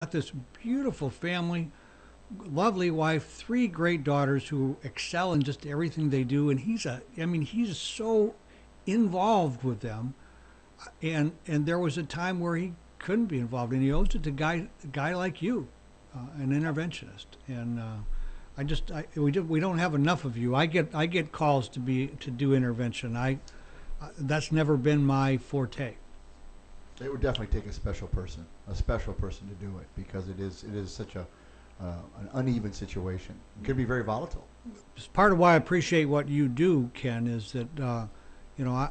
got this beautiful family, lovely wife, three great daughters who excel in just everything they do, and I mean, he's so involved with them, and there was a time where he couldn't be involved, and he owes it to a guy like you, an interventionist, and we don't have enough of you. I get calls to do intervention. That's never been my forte. It would definitely take a special person to do it because it is such a an uneven situation. It could be very volatile. It's part of why I appreciate what you do, Ken, is that you know,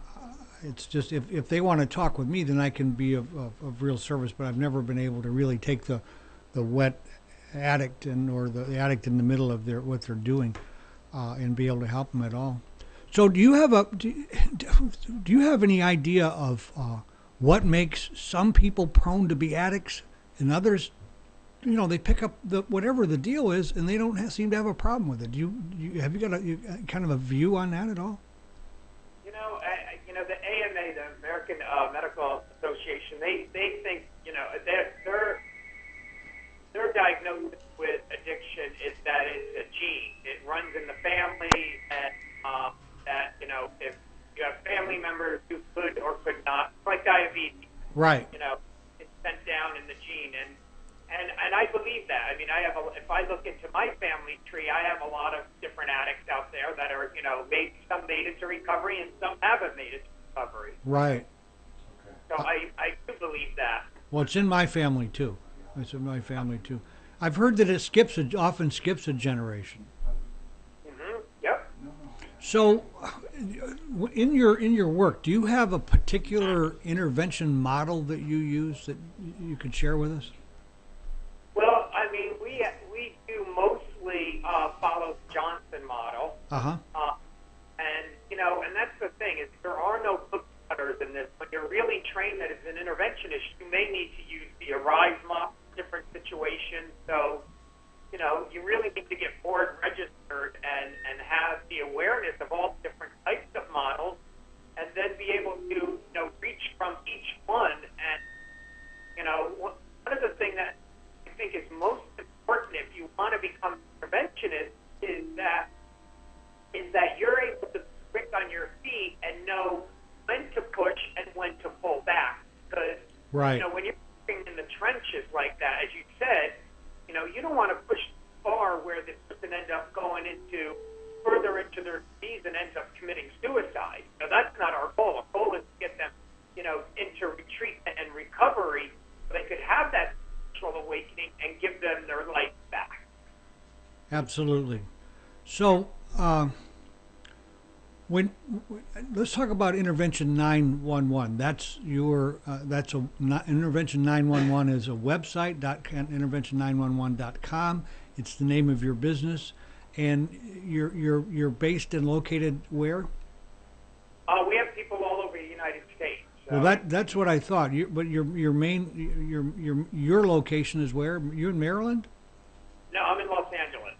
it's just if they want to talk with me, then I can be of real service. But I've never been able to really take the wet addict or the addict in the middle of what they're doing and be able to help them at all. So do you have any idea of what makes some people prone to be addicts and others? They pick up whatever the deal is, and they don't seem to have a problem with it. Have you got kind of a view on that at all? The AMA, the American Medical Association, they think their diagnosis with addiction is that it's a gene. It runs in the family, and that if you have family members who could or could not, like diabetes, Right. it's sent down in the gene, and I believe that. I mean, if I look into my family tree, I have a lot of different addicts out there that are, maybe some made it to recovery and some haven't made it to recovery. Right. So I do believe that. Well, it's in my family too. It's in my family too. I've heard that it often skips a generation. Yep. So, in your work, do you have a particular intervention model that you use that you could share with us? Well, I mean, we do mostly follow the Johnson model. Uh-huh. And that's the thing is there are no book cutters in this. When you're really trained as an interventionist, you may need to use the Arise model in different situations. So, you really need to get board registered and have the awareness of all different types of models, and then be able to reach from each one. And one of the things that I think is most important if you want to become an interventionist is that you're able to be quick on your feet and know when to push and when to pull back. Because Right. when you're working in the trenches like that, as you said, you don't want to push far where the person ends up going further into their disease and ends up committing suicide. That's not our goal. Our goal is to get them, into retreat and recovery so they could have that spiritual awakening and give them their life back. Absolutely. So, let's talk about Intervention 911. Intervention 911 is a website, intervention911.com. It's the name of your business, and you're based and located where? We have people all over the United States. So. Well, that's what I thought. But your location is where? You in Maryland? No, I'm in Los Angeles.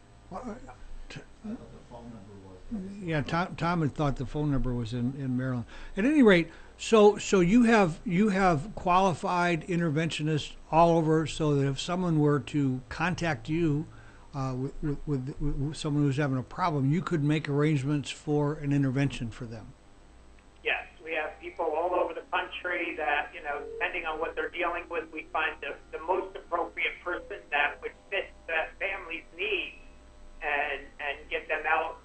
Yeah, Tom had thought the phone number was in Maryland. At any rate, so you have qualified interventionists all over, so that if someone were to contact you with someone who's having a problem, you could make arrangements for an intervention for them. Yes, we have people all over the country that, depending on what they're dealing with, we find the most appropriate person that would fit that family's needs and get them out,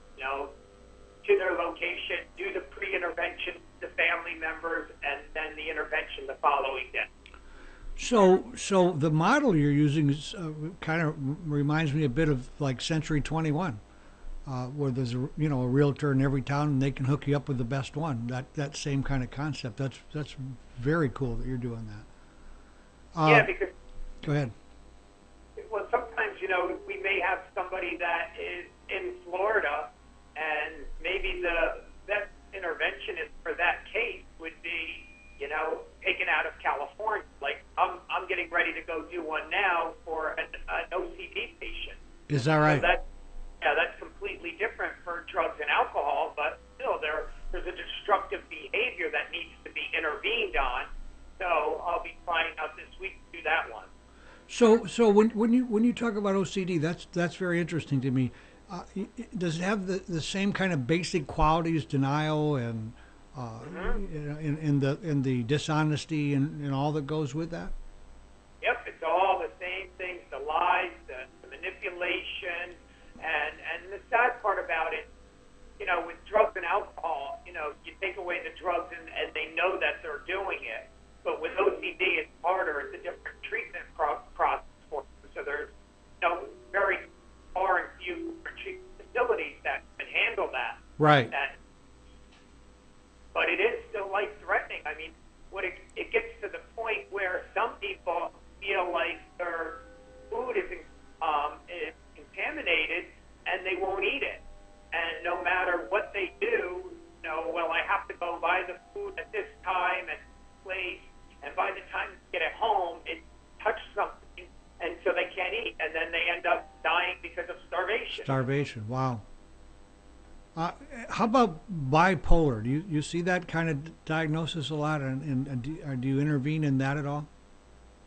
to their location, do the pre-intervention, the family members, and then the intervention the following day. So the model you're using is kind of reminds me a bit of like Century 21, where there's a realtor in every town and they can hook you up with the best one. That same kind of concept. That's very cool that you're doing that. Yeah, because go ahead. Well, sometimes we may have somebody that is in Florida, and maybe the best interventionist for that case would be taken out of California. Like I'm getting ready to go do one now for an OCD patient. Is that right? So that's completely different for drugs and alcohol, but still there's a destructive behavior that needs to be intervened on. So I'll be flying out this week to do that one. So when you talk about OCD, that's very interesting to me. Does it have the same kind of basic qualities, denial and Hmm. in the dishonesty and all that goes with that? Yep, it's all the same things: the lies, the manipulation, and the sad part about it, with drugs and alcohol, you take away the drugs and they know that they're doing it. But with OCD, it's harder. It's a different treatment process for them. So there's, very far and few treatment facilities that can handle that. Right. That, but it is still life threatening. I mean, it gets to the point where some people feel like their food is contaminated and they won't eat it. And no matter what they do, well, I have to go buy the food at this time and place, and by the time they get it home, it touched something, and so they can't eat, and then they end up dying because of starvation. Starvation. Wow. How about bipolar? Do you see that kind of diagnosis a lot, and do you intervene in that at all?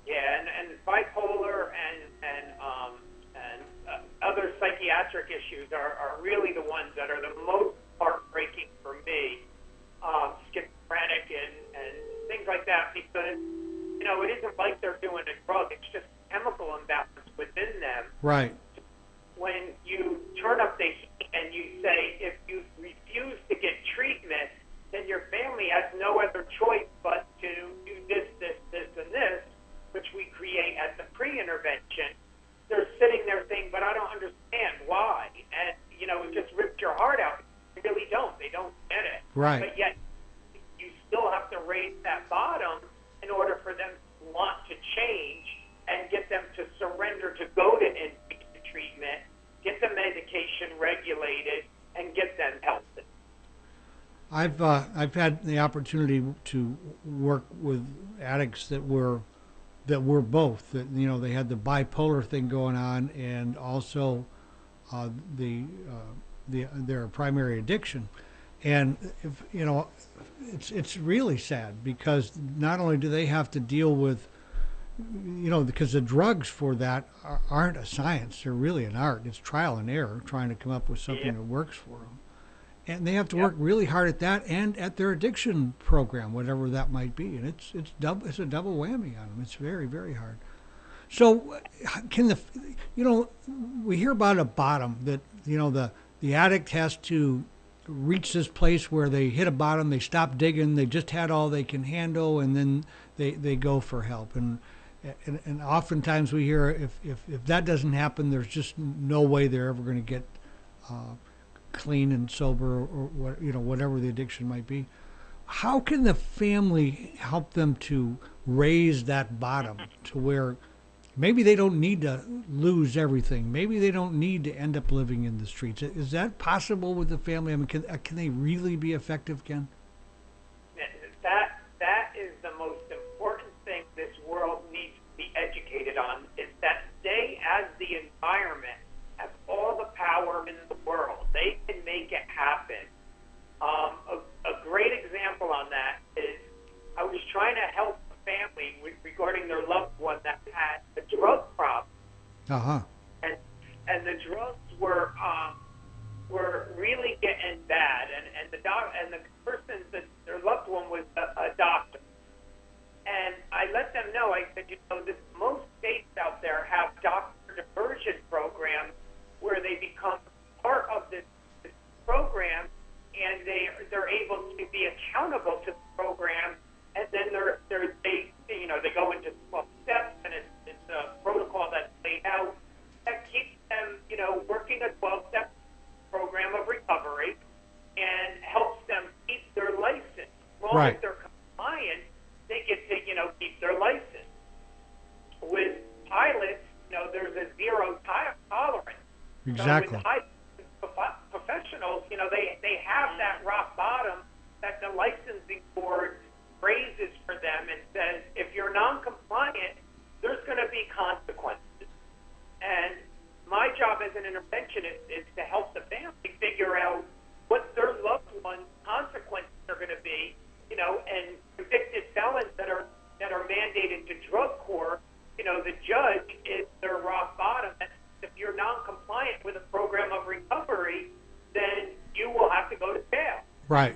Yeah, and bipolar and other psychiatric issues are really the ones that are the most heartbreaking for me. Schizophrenic and things like that, because it isn't like they're doing a drug; it's just chemical imbalance within them. Right. When you turn up the heat and you say if you refuse to get treatment, then your family has no other choice but to do this, and this, which we create at the pre-intervention. They're sitting there saying, but I don't understand why. And, it just rips your heart out. They really don't. They don't get it. Right. But yet you still have to raise that bottom in order for them to want to change and get them to surrender to go to inpatient treatment, get the medication regulated, and get them healthy. I've had the opportunity to work with addicts that were both, that they had the bipolar thing going on, and also uh, the their primary addiction. And if it's really sad, because not only do they have to deal with, because the drugs for that aren't a science, they're really an art. It's trial and error, trying to come up with something Yeah. that works for them. And they have to work Yep. really hard at that and at their addiction program, whatever that might be. And it's a double whammy on them. It's very, very hard. So can we hear about a bottom, that the addict has to reach this place where they hit a bottom, they stop digging, they just had all they can handle, and then they go for help. And oftentimes we hear, if that doesn't happen, there's just no way they're ever going to get uh, clean and sober, or whatever the addiction might be. How can the family help them to raise that bottom to where maybe they don't need to lose everything? Maybe they don't need to end up living in the streets. Is that possible with the family? I mean, can they really be effective, Ken? That is the most important thing this world needs to be educated on, is that they, as the environment, have all the power in the world. They can make it happen. A great example on that is, I was trying to help a family regarding their loved one that had a drug problem, Uh huh. and the drugs were really getting bad, and the person, that their loved one, was a doctor. And I let them know, I said, most states out there have doctor diversion programs where they become part of this program, and they're able to be accountable to the program, and then they go into 12 steps, and it's a protocol that's laid out that keeps them, working a 12-step program of recovery, and helps them keep their license. As long Right. as they're compliant, they get to, keep their license. With pilots, there's a zero tolerance. So Exactly. with high professionals, they have that rock bottom that the licensing board raises for them and says, if you're non-compliant, there's going to be consequences. And my job as an interventionist is to help the family figure out what their loved one's consequences are going to be, and convicted felons that are mandated to drug court. The judge Right.